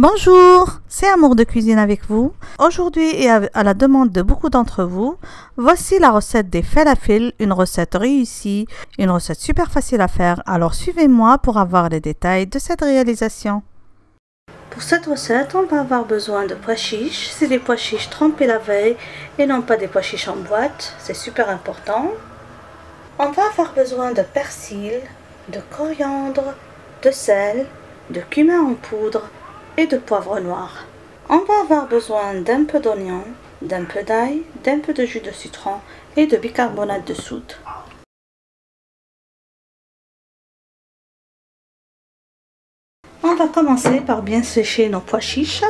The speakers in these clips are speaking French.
Bonjour, c'est Amour de cuisine avec vous. Aujourd'hui et à la demande de beaucoup d'entre vous, voici la recette des falafels, une recette réussie, une recette super facile à faire. Alors suivez-moi pour avoir les détails de cette réalisation. Pour cette recette, on va avoir besoin de pois chiches. C'est des pois chiches trempés la veille et non pas des pois chiches en boîte, c'est super important. On va avoir besoin de persil, de coriandre, de sel, de cumin en poudre et de poivre noir. On va avoir besoin d'un peu d'oignon, d'un peu d'ail, d'un peu de jus de citron et de bicarbonate de soude. On va commencer par bien sécher nos pois chiches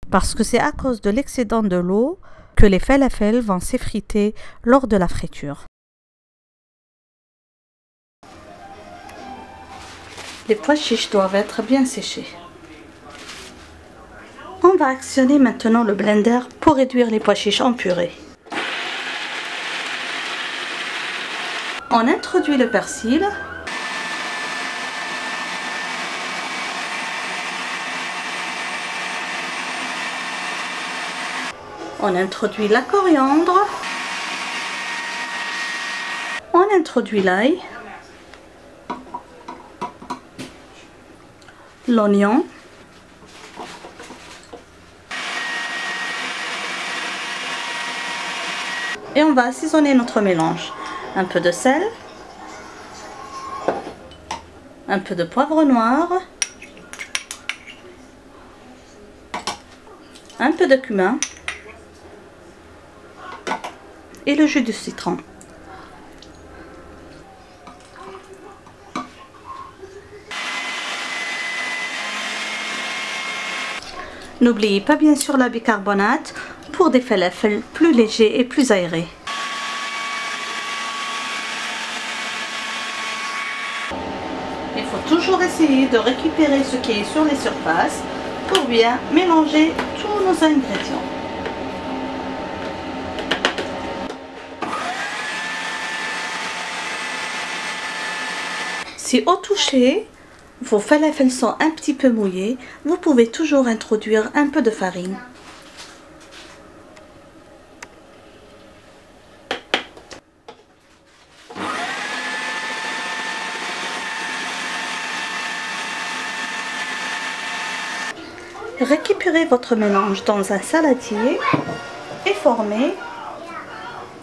parce que c'est à cause de l'excédent de l'eau que les falafels vont s'effriter lors de la friture. Les pois chiches doivent être bien séchés. On va actionner maintenant le blender pour réduire les pois chiches en purée. On introduit le persil. On introduit la coriandre. On introduit l'ail. L'oignon. Et on va assaisonner notre mélange. Un peu de sel, un peu de poivre noir, un peu de cumin et le jus de citron. N'oubliez pas bien sûr la bicarbonate pour des falafels plus légers et plus aérés. Il faut toujours essayer de récupérer ce qui est sur les surfaces pour bien mélanger tous nos ingrédients. Si au toucher, vos falafels sont un petit peu mouillés, vous pouvez toujours introduire un peu de farine. Récupérez votre mélange dans un saladier et formez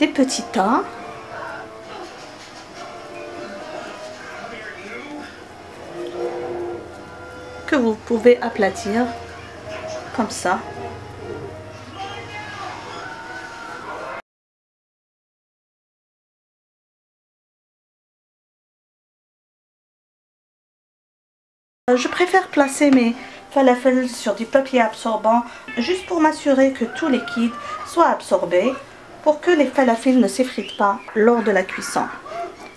des petits tas. Que vous pouvez aplatir comme ça. Je préfère placer mes falafels sur du papier absorbant juste pour m'assurer que tout liquide soit absorbé pour que les falafels ne s'effritent pas lors de la cuisson.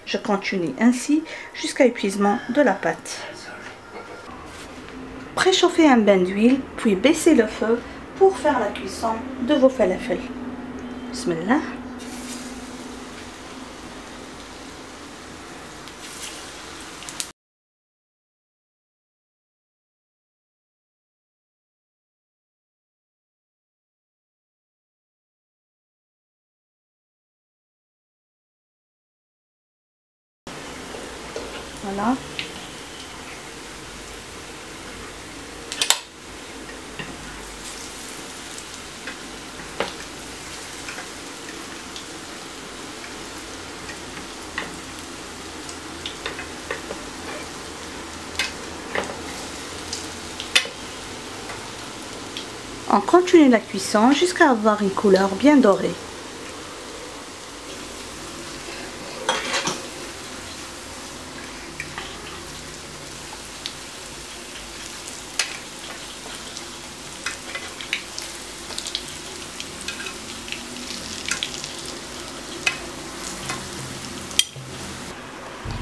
Je continue ainsi jusqu'à épuisement de la pâte. Préchauffez un bain d'huile, puis baissez le feu pour faire la cuisson de vos falafels. Bismillah. Voilà. On continue la cuisson jusqu'à avoir une couleur bien dorée.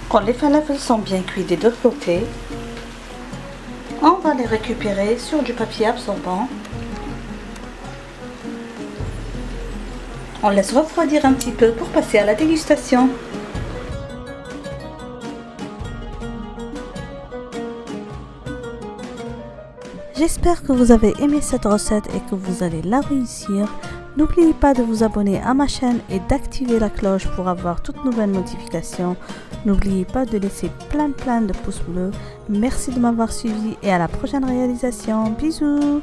Quand les falafels sont bien cuits des deux côtés, on va les récupérer sur du papier absorbant. On laisse refroidir un petit peu pour passer à la dégustation. J'espère que vous avez aimé cette recette et que vous allez la réussir. N'oubliez pas de vous abonner à ma chaîne et d'activer la cloche pour avoir toutes nouvelles notifications. N'oubliez pas de laisser plein de pouces bleus. Merci de m'avoir suivi et à la prochaine réalisation. Bisous!